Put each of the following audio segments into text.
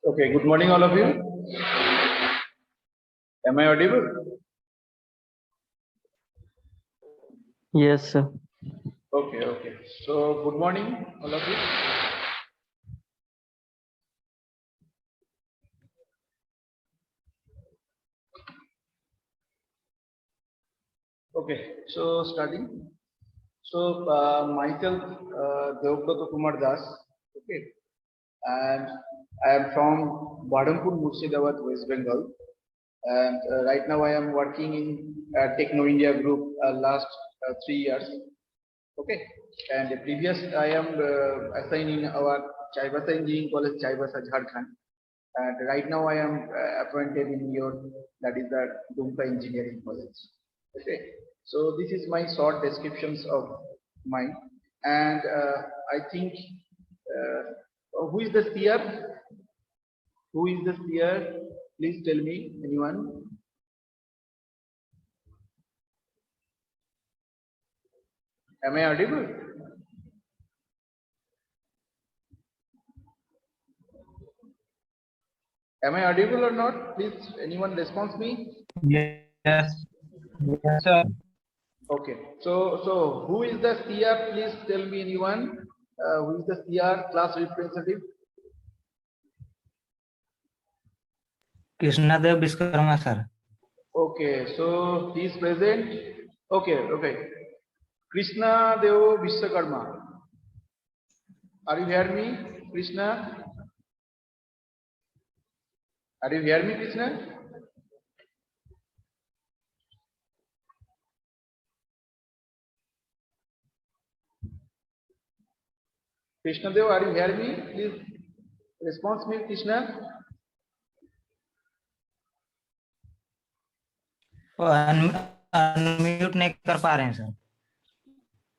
Okay, good morning, all of you. Am I audible? Yes, sir. Okay. So, good morning, all of you. Okay, so starting. So, myself, Devbrata Kumar Das. Okay, and I am from Badhampur, Murshidabad, West Bengal. And right now I am working in Techno India Group last 3 years. Okay, and previous I am assigned in our Chaibasa Engineering College, Chaibasa, Jharkhand. And right now I am appointed in your, that is the Dumka Engineering College. Okay, so this is my short descriptions of mine. And I think who is the seer? Who is the seer? Please tell me, anyone? Am I audible? Am I audible or not? Please, anyone response me? Yes. Yes, sir. Okay. So who is the CR? Please tell me, anyone. Who is the CR class representative? Krishnadev Biskarma, sir. Okay. So he is present. Okay. Krishna Dev Vishwakarma. Are you hearing me, Krishna? Are you hearing me, Krishna? Krishna Dev, are you hearing me? Please response me, Krishna. Unmute नहीं कर पा रहे हैं sir.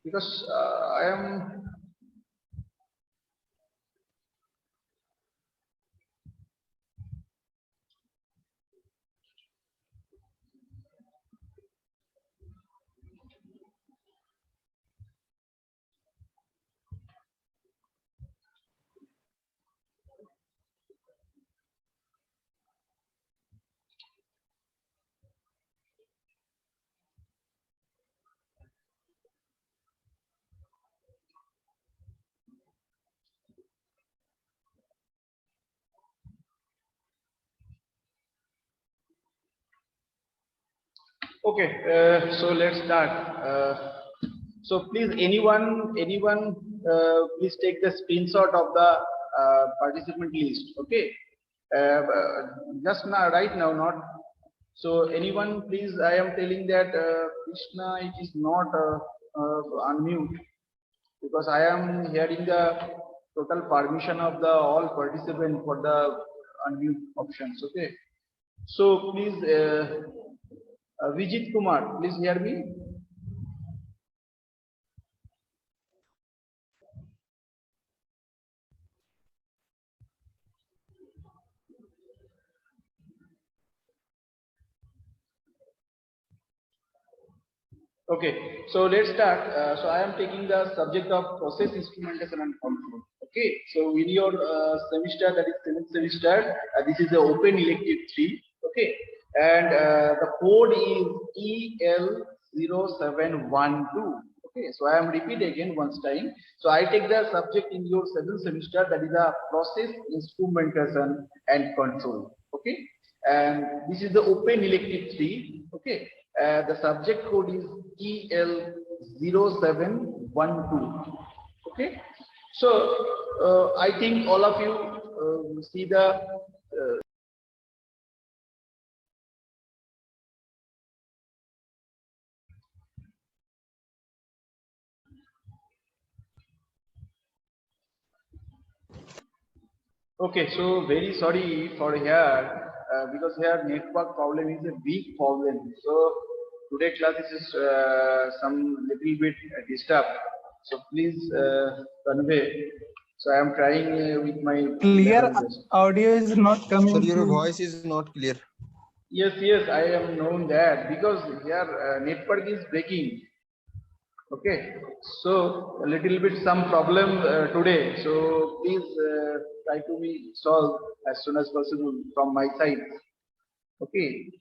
Because I am. Okay, so let's start. So please, anyone, please take the screenshot of the participant list. Okay, just now, right now, not. So anyone, please, I am telling that Krishna, it is not unmute because I am hearing the total permission of the all participant for the unmute options. Okay, so please. Vijit Kumar, please hear me. Okay, so let's start. So I am taking the subject of process instrumentation and control. Okay, so in your semester, that is 7th semester, this is the open elective 3. Okay, and the code is EL0712. Okay, so I am repeat again once time. So I take the subject in your 7th semester, that is a process instrumentation and control. Okay, and this is the open elective 3. Okay, the subject code is EL0712. Okay, so I think all of you see the okay, so very sorry for here because here network problem is a big problem. So today class is some little bit disturbed. So please convey. So I am trying with my Clear level best. audio is not Sir, coming your through. voice is not clear. Yes, yes, I am known that because here network is breaking. Okay, so a little bit some problem today. So please try to be solved as soon as possible from my side. Okay.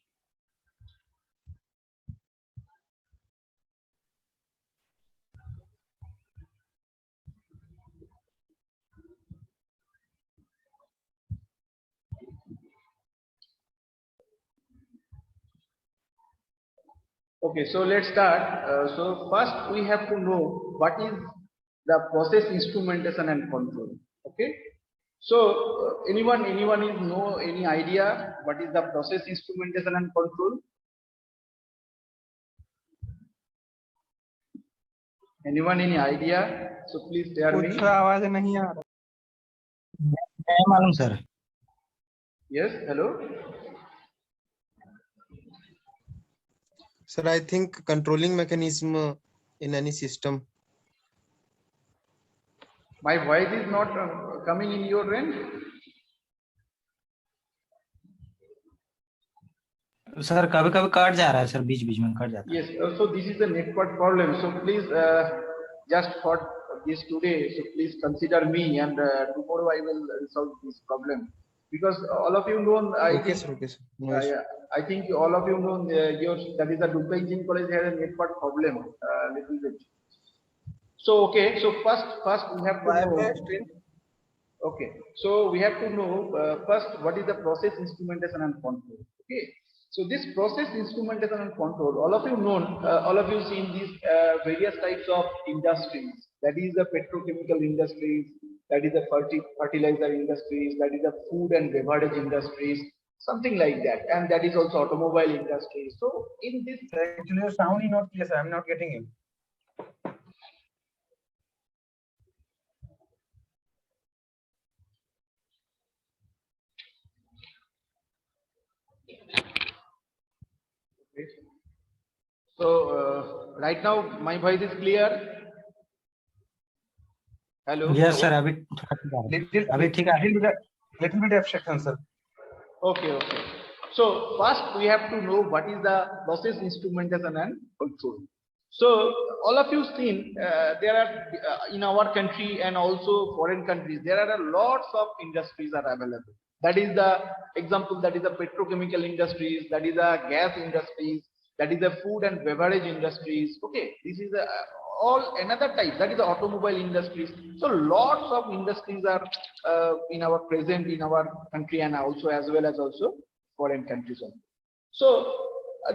Okay, so let's start. So first we have to know what is the process instrumentation and control. Okay. So anyone is know any idea what is the process instrumentation and control? Anyone any idea? So please tell me. कुछ आवाज नहीं आ रहा. नहीं मालूम sir. Yes. Hello. Sir, I think controlling mechanism in any system. My voice is not coming in your end. Sir कभी कभी cut जा रहा है सर, बीच बीच में कट जाता है. Yes, so this is the network problem. So please, just for this today, so please consider me, and tomorrow I will resolve this problem. Because all of you know, I Okay, think, sir. Okay, sir. No issue. I think all of you know your that is the Dubai Engineering College had a network problem, little bit. So okay, so first we have to know. Okay, so we have to know first what is the process instrumentation and control. Okay, so this process instrumentation and control, all of you know, all of you seen these various types of industries. That is the petrochemical industries, that is the fertilizer industries, that is the food and beverage industries, something like that, and that is also automobile industry. So in this, Actually, your sound is not clear. I'm not getting it. so right now my voice is clear. Hello. Yes sir, अभी थोड़ा ठीक आ रहा है. अभी ठीक आ रहा है. Little bit abstraction, sir. Okay, okay. So first we have to know what is the process instrumentation and control. So all of you seen there are in our country and also foreign countries there are lots of industries are available. That is the example, that is the petrochemical industries, that is the gas industries, that is the food and beverage industries. Okay, this is all another type, that is the automobile industries. So lots of industries are in our present in our country and also as well as also foreign countries. So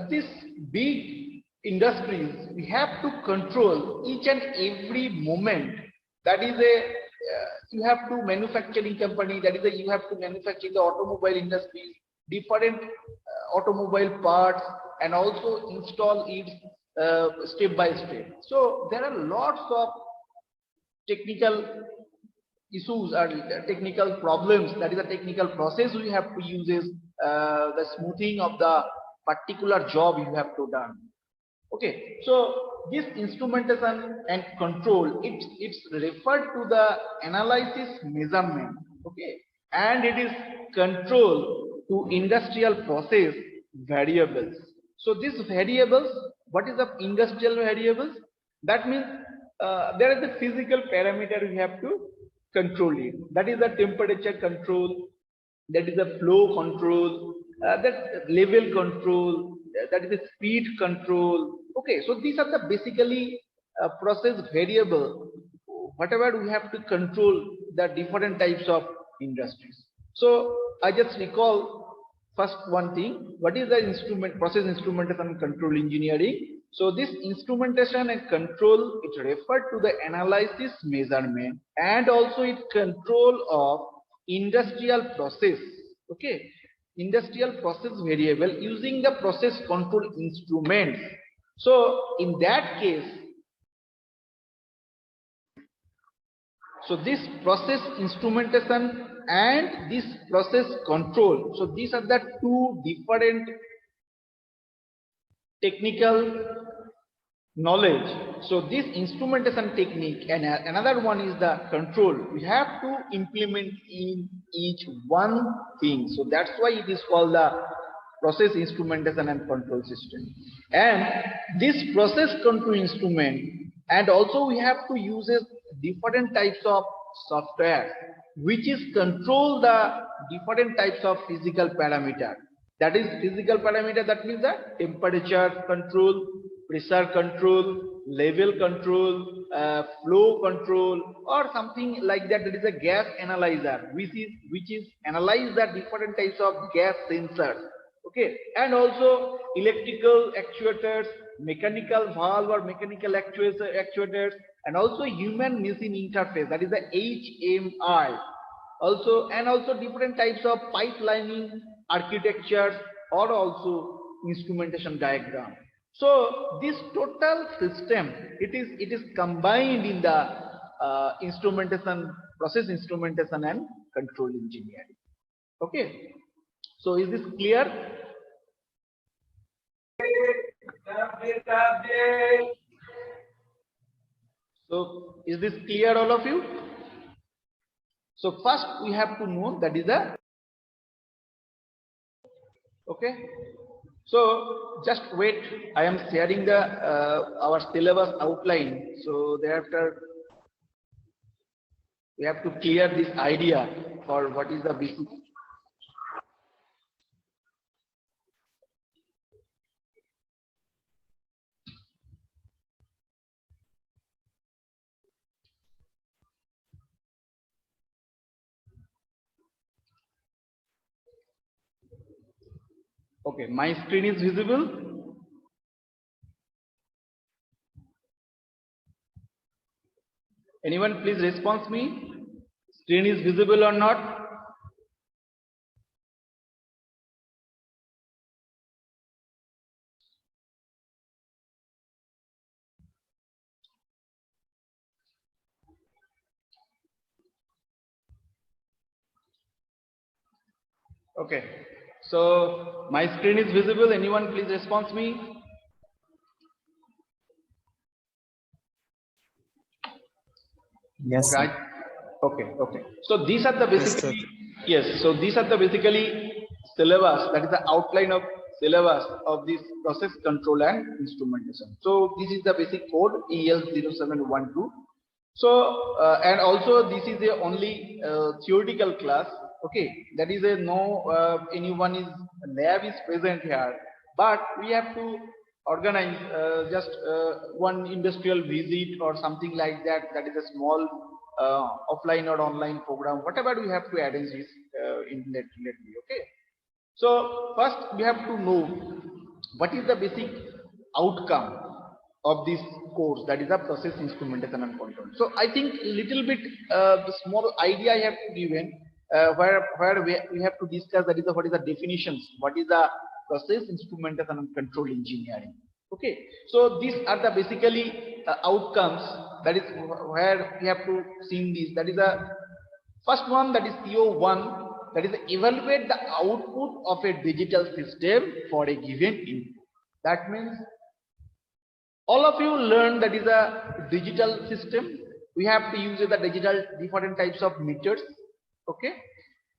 this big industries we have to control each and every moment. That is a you have to manufacturing company, that is a you have to manufacture the automobile industries, different automobile parts, and also install it step by step. So there are lots of technical issues or technical problems, that is a technical process we have to use is the smoothing of the particular job you have to done. Okay, so this instrumentation and control, it's referred to the analysis measurement. Okay, and it is control to industrial process variables. So these variables, what is the industrial variables? That means there is the physical parameter we have to control it. That is the temperature control, that is the flow control, that level control, that is the speed control. Okay, so these are the basically process variable, whatever we have to control the different types of industries. So I just recall first one thing, what is the process instrumentation and control engineering? So this instrumentation and control, it referred to the analysis, measurement, and also it control of industrial process, okay, industrial process variable using the process control instruments. So in that case, so this process instrumentation and this process control, so these are the two different technical knowledge. So this instrumentation technique and another one is the control. We have to implement in each one thing. So that's why it is called the process instrumentation and control system. And this process control instrument, and also we have to use different types of software which is control the different types of physical parameter. That is physical parameter, that means the temperature control, pressure control, level control, flow control, or something like that. That is a gas analyzer, which is analyze the different types of gas sensors. Okay, and also electrical actuators, mechanical valve or mechanical actuators, and also human machine interface, that is the HMI. Also, and also different types of pipelining architectures or also instrumentation diagram. So this total system, it is combined in the instrumentation, process instrumentation and control engineering. Okay, so is this clear? So is this clear, all of you? So first we have to know that is a, okay. So just wait, I am sharing the our syllabus outline. So thereafter we have to clear this idea for what is the basic. Okay, my screen is visible. Anyone please respond me. Screen is visible or not? Okay, so my screen is visible. Anyone please respond me. Yes. Right. Okay. So these are the basically, yes. So these are the basically syllabus. That is the outline of syllabus of this process control and instrumentation. So this is the basic code EL0712. So and also this is the only theoretical class. Okay, that is a no anyone is lab is present here, but we have to organize just one industrial visit or something like that. That is a small offline or online program, whatever we have to arrange this immediately. Okay, so first we have to know what is the basic outcome of this course, that is the process instrumentation and control. So I think little bit the small idea I have to given where we have to discuss, that is what is the definitions, what is the process instrumentation and control engineering. Okay, so these are the basically outcomes, that is where we have to see this. That is the first one, that is CO1, that is evaluate the output of a digital system for a given input. That means all of you learn that is a digital system. We have to use the digital different types of meters. Okay,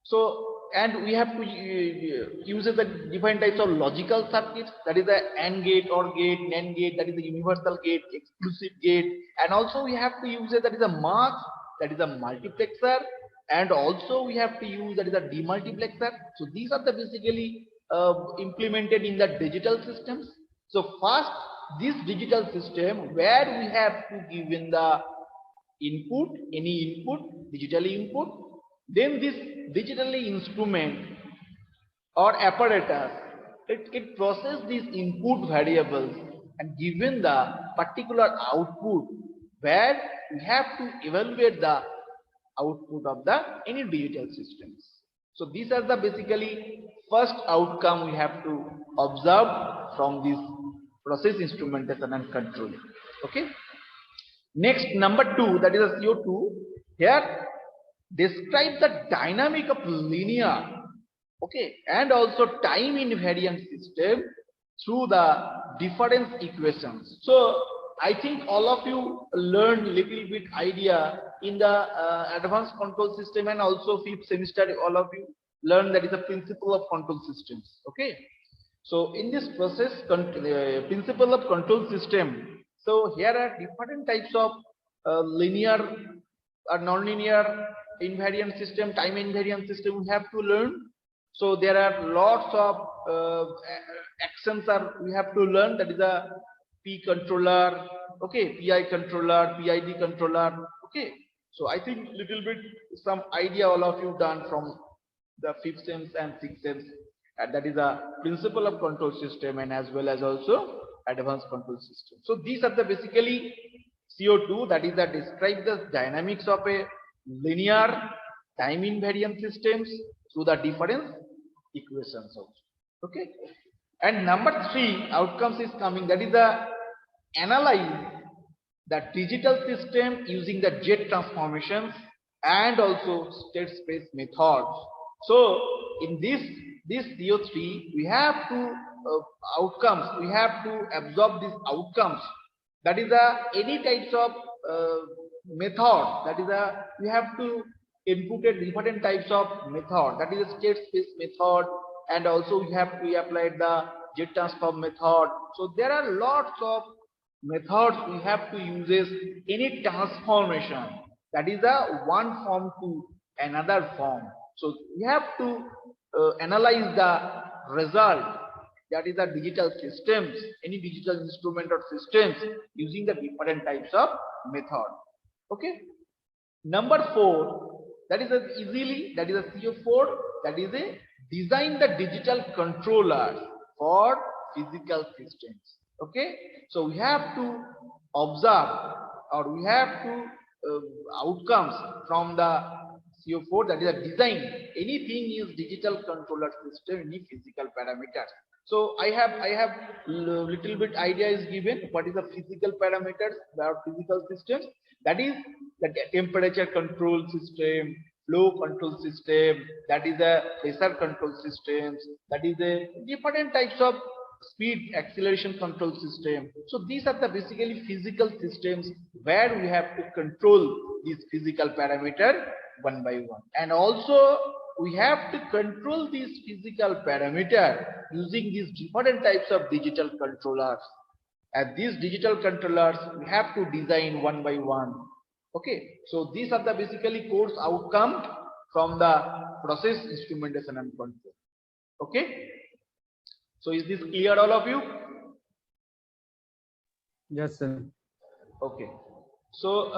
so and we have to use the different types of logical circuits, that is the AND gate, OR gate, NAND gate, that is the universal gate, exclusive gate, and also we have to use that is a mask, that is a multiplexer, and also we have to use that is a demultiplexer. So these are the basically implemented in the digital systems. So first this digital system where we have to give in the input, any input, digitally input, then this digitally instrument or apparatus, it process these input variables and given the particular output where we have to evaluate the output of the any digital systems. So these are the basically first outcome we have to observe from this process instrumentation and control. Okay. Next, number 2, that is a CO2. Here, describe the dynamic of linear, okay, and also time invariant system through the difference equations. So I think all of you learned little bit idea in the advanced control system, and also 5th semester all of you learned that is the principle of control systems. Okay. So in this process, principle of control system. So here are different types of linear or non-linear invariant system, time invariant system we have to learn. So there are lots of actions are we have to learn, that is a P controller, okay, PI controller, PID controller, okay. So I think little bit some idea all of you done from the 5th sense and 6th sense, and that is a principle of control system and as well as also advanced control system. So these are the basically CO2, that is that describe the dynamics of a linear time invariant systems through the difference equations also. Okay. And number 3 outcomes is coming, that is the analyze the digital system using the jet transformations and also state space methods. So in this CO3 we have to outcomes, we have to absorb these outcomes, that is any types of method, that is we have to input a different types of method, that is a state space method, and also we have to apply the jet transform method. So there are lots of methods we have to use any transformation, that is a one form to another form. So we have to analyze the result, that is the digital systems, any digital instrument or systems using the different types of method. Okay. Number 4, that is a easily, that is a CO4, that is a design the digital controllers for physical systems. Okay. So we have to observe, or we have to outcomes from the CO4, that is a design anything is digital controller system, any physical parameters. So I have little bit idea is given what is the physical parameters about physical systems, that is the temperature control system, flow control system, that is a pressure control systems, that is a different types of speed acceleration control system. So these are the basically physical systems where we have to control these physical parameter one by one, and also we have to control these physical parameter using these different types of digital controllers, and these digital controllers we have to design one by one. Okay. So these are the basically course outcome from the process instrumentation and control. Okay. So is this clear all of you? Yes, sir. Okay. So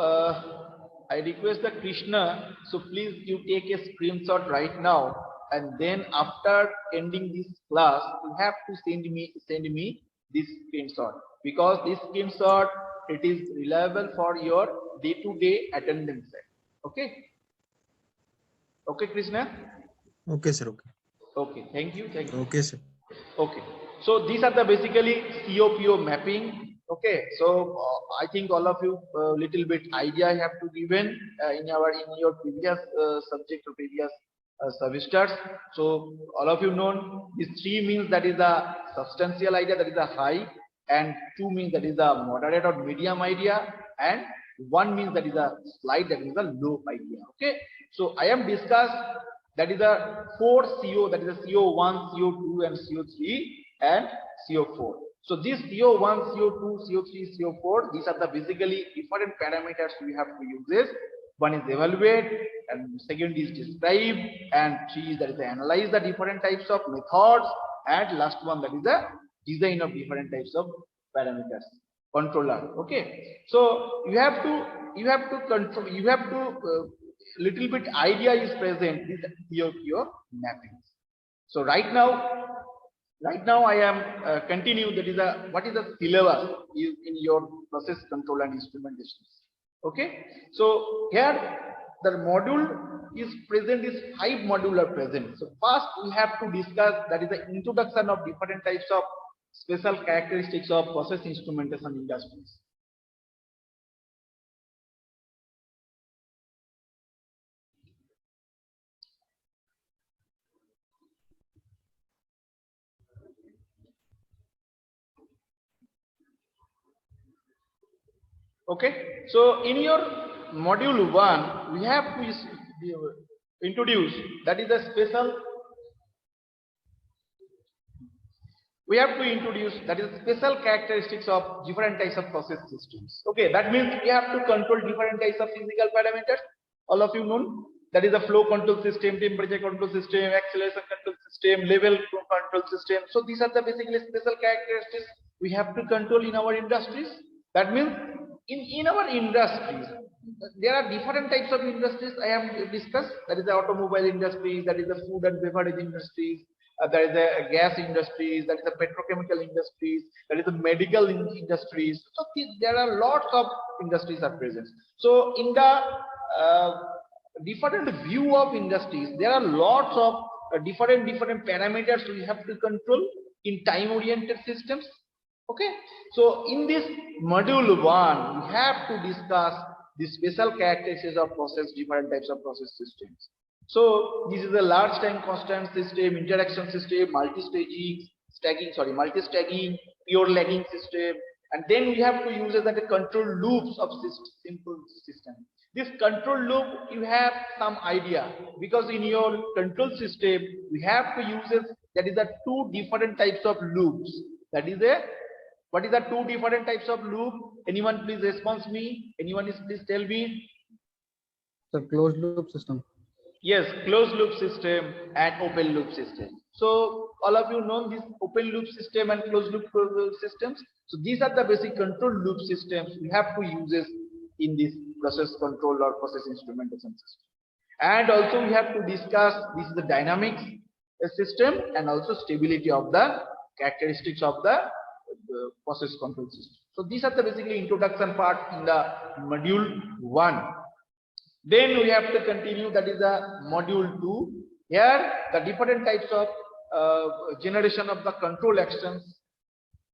I request the Krishna, so please you take a screenshot right now, and then after ending this class you have to send me this screenshot, because this screenshot it is reliable for your day-to-day attendance. Okay. Okay, Krishna. Okay, sir. Okay. Okay. Thank you. Thank you. Okay, sir. Okay, so these are the basically COPO mapping. Okay, so I think all of you little bit idea I have to given in your previous subject or previous semesters. So all of you know this 3 means that is a substantial idea, that is a high, and 2 means that is a moderate or medium idea, and 1 means that is a slight, that is a low idea. Okay, so I am discussed that is a 4 CO, that is a CO1, CO2 and CO3 and CO4. So this CO1, CO2, CO3, CO4, these are the basically different parameters we have to use this. 1 is evaluate, and second is describe, and 3 is that is analyze the different types of methods, and last one that is the design of different types of parameters controller. Okay, so you have to control, you have to little bit idea is present with your mappings. So right now I am continue, that is a what is the syllabus in your process control and instrumentation. Okay, so here the module is present, is 5 modules are present. So first we have to discuss, that is the introduction of different types of special characteristics of process instrumentation industries. Okay, so in your module 1 we have to introduce, that is a special, we have to introduce, that is special characteristics of different types of process systems. Okay, that means we have to control different types of physical parameters. All of you know, that is a flow control system, temperature control system, acceleration control system, level control system. So these are the basically special characteristics we have to control in our industries. That means in our industries there are different types of industries I have discussed. That is the automobile industries, that is the food and beverage industries, there is a gas industries, that is the petrochemical industries, that is the medical industries. So there are lots of industries are present. So in the different view of industries, there are lots of different parameters we have to control in time oriented systems. Okay, so in this module 1 we have to discuss the special characteristics of different types of process systems. So this is a large time constant system, interaction system, multi-staging, multi-staging, pure lagging system, and then we have to use it as a control loops of simple system. This control loop you have some idea, because in your control system we have to use it, that is the 2 different types of loops. That is a, what is the 2 different types of loop? Anyone please respond me? Anyone is please tell me? The closed loop system. Yes, closed loop system and open loop system. So all of you know this open loop system and closed loop systems. So these are the basic control loop systems we have to use this in this process control or process instrumentation system. And also we have to discuss, this is the dynamics system and also stability of the characteristics of the process control system. So these are the basically introduction part in the module 1. Then we have to continue, that is the module 2. Here the different types of generation of the control actions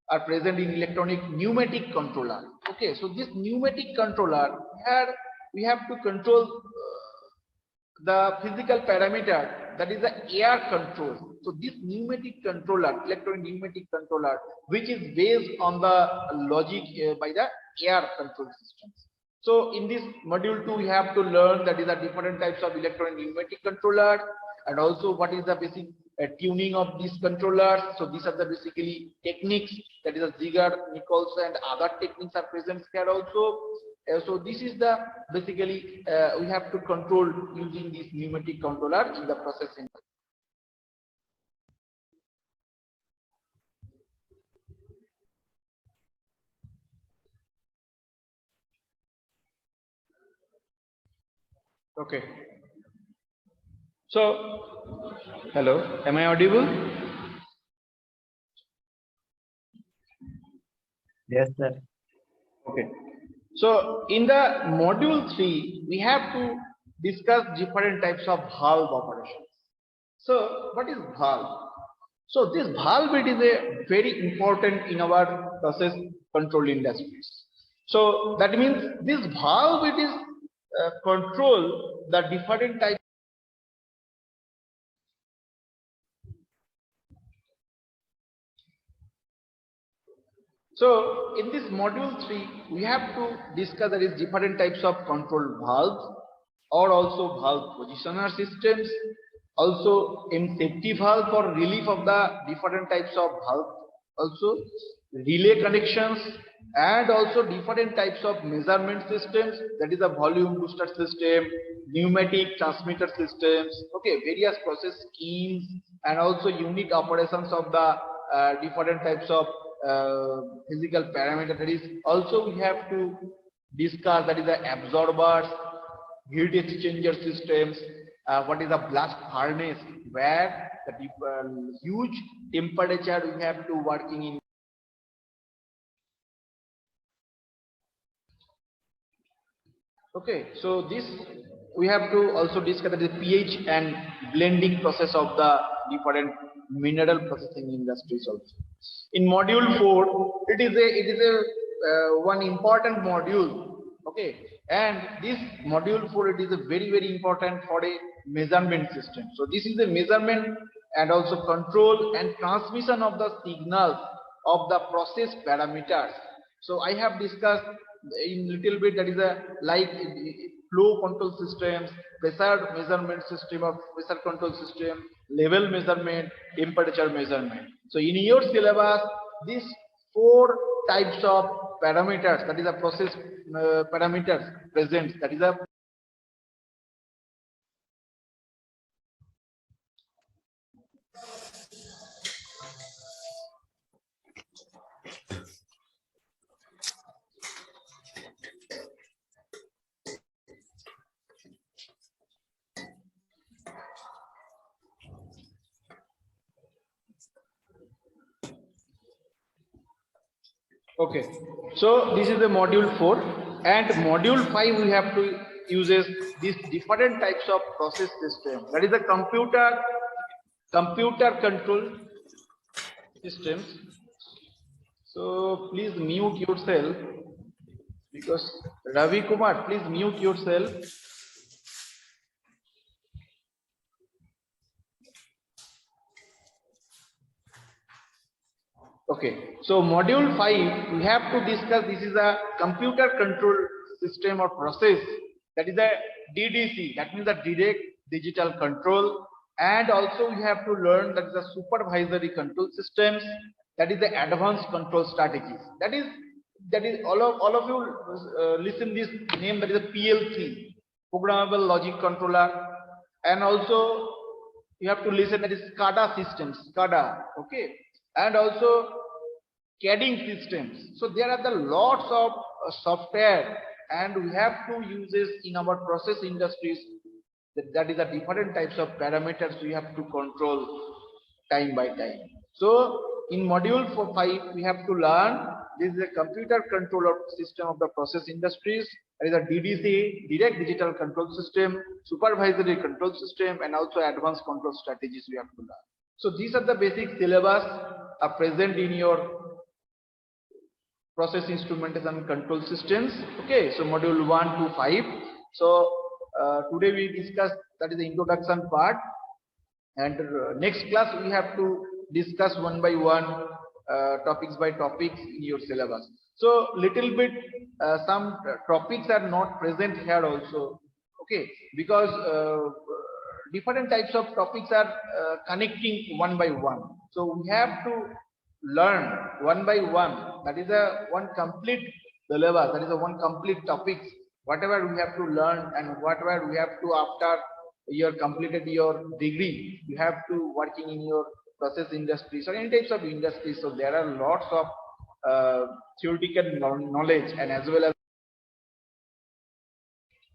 are present in electronic pneumatic controller. Okay, so this pneumatic controller, here we have to control the physical parameter, that is the air control. So this pneumatic controller, electronic pneumatic controller, which is based on the logic by the air control systems. So in this module 2 we have to learn, that is the different types of electronic pneumatic controller, and also what is the basic tuning of these controllers. So these are the basically techniques, that is a Ziegler, Nichols and other techniques are present here also. So this is the basically we have to control using this pneumatic controller in the processing. Okay. So, hello, am I audible? Yes, sir. Okay. So in the module 3, we have to discuss different types of valve operations. So what is valve? So this valve, it is a very important in our process control industries. So that means this valve, it is control the different types. So in this module 3, we have to discuss there is different types of control valves, or also valve positioner systems, also in safety valve for relief of the different types of valve, also relay connections, and also different types of measurement systems, that is a volume booster system, pneumatic transmitter systems, okay, various process schemes, and also unit operations of the different types of physical parameter. That is also we have to discuss, that is the absorbers, heat exchanger systems, what is a blast furnace, where the huge temperature we have to working in. Okay, so this we have to also discuss the pH and blending process of the different mineral processing industries also. In module 4, it is a one important module. Okay, and this module 4, it is a very important for a measurement system. So this is a measurement and also control and transmission of the signals of the process parameters. So I have discussed in little bit, that is a like flow control systems, pressure measurement system of pressure control system, level measurement, temperature measurement. So in your syllabus, these 4 types of parameters, that is a process parameters present, that is a okay. So this is the module 4, and module 5 we have to uses these different types of process system. That is the computer control systems. So please mute yourself, because Ravi Kumar, please mute yourself. Okay, so module 5 we have to discuss, this is a computer control system or process, that is a DDC, that means the direct digital control, and also we have to learn that is the supervisory control systems, that is the advanced control strategies. That is all of you listen this name, that is a PLC, programmable logic controller, and also you have to listen that is SCADA systems, SCADA, okay, and also CADing systems. So there are the lots of software, and we have to use this in our process industries. That is the different types of parameters we have to control time by time. So in module 5 we have to learn, this is a computer controller system of the process industries. There is a DDC, direct digital control system, supervisory control system, and also advanced control strategies we have to learn. So these are the basic syllabus are present in your process instrumentation control systems. Okay, so module 1 to 5. So today we discussed, that is the introduction part, and next class we have to discuss one by one, topics by topics in your syllabus. So little bit some topics are not present here also, okay, because different types of topics are connecting one by one. So we have to learn one by one, that is a one complete syllabus, that is a one complete topics, whatever we have to learn, and whatever we have to, after you have completed your degree, you have to working in your process industries or any types of industries. So there are lots of theoretical knowledge, and as well as,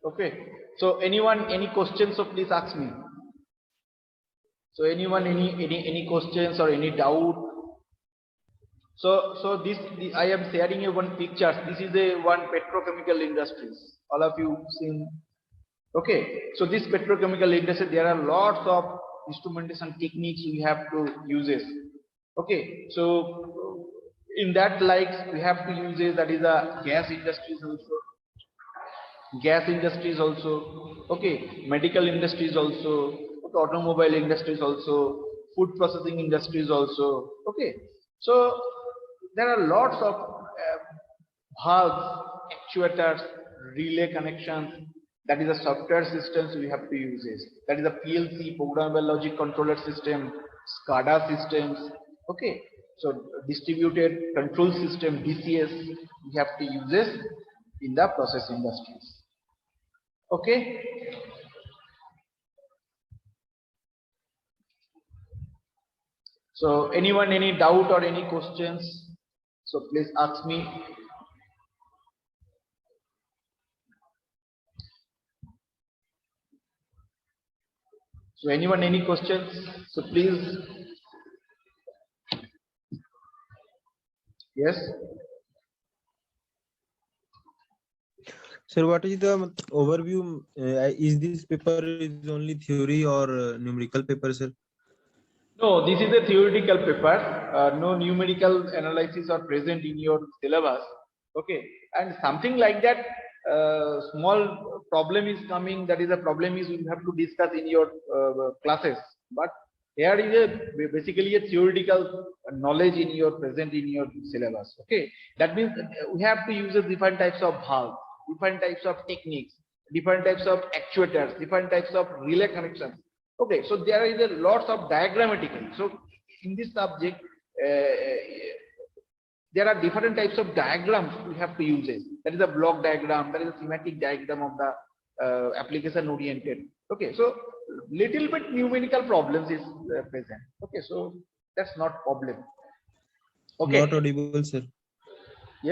okay. So anyone any questions, so please ask me. So anyone any questions or any doubt? So this I am sharing you one picture. This is a one petrochemical industries. All of you seen. Okay. So this petrochemical industry, there are lots of instrumentation techniques we have to use it. Okay. So in that, like we have to use it, that is a gas industries also. Gas industries also. Okay. Medical industries also. Okay, automobile industries also. Food processing industries also. Okay. So there are lots of valves, actuators, relay connections. That is the software systems we have to use it. That is the PLC, programmable logic controller system, SCADA systems. Okay, so distributed control system, DCS, we have to use this in the process industries. Okay. So anyone any doubt or any questions? So please ask me. So anyone, any questions? So please. Yes. Sir, what is the overview? Is this paper is only theory or numerical paper, sir? No, this is a theoretical paper. No numerical analysis are present in your syllabus. Okay, and something like that. Small problem is coming. That is a problem is you have to discuss in your classes. But here is a basically a theoretical knowledge in your present in your syllabus. Okay, that means we have to use different types of valves, different types of techniques, different types of actuators, different types of relay connections. Okay, so there is a lots of diagrammatical. So in this subject, there are different types of diagrams we have to use it. That is a block diagram, that is a schematic diagram of the application oriented. Okay, so little bit numerical problems is present. Okay, so that's not problem. Okay. Not audible, sir.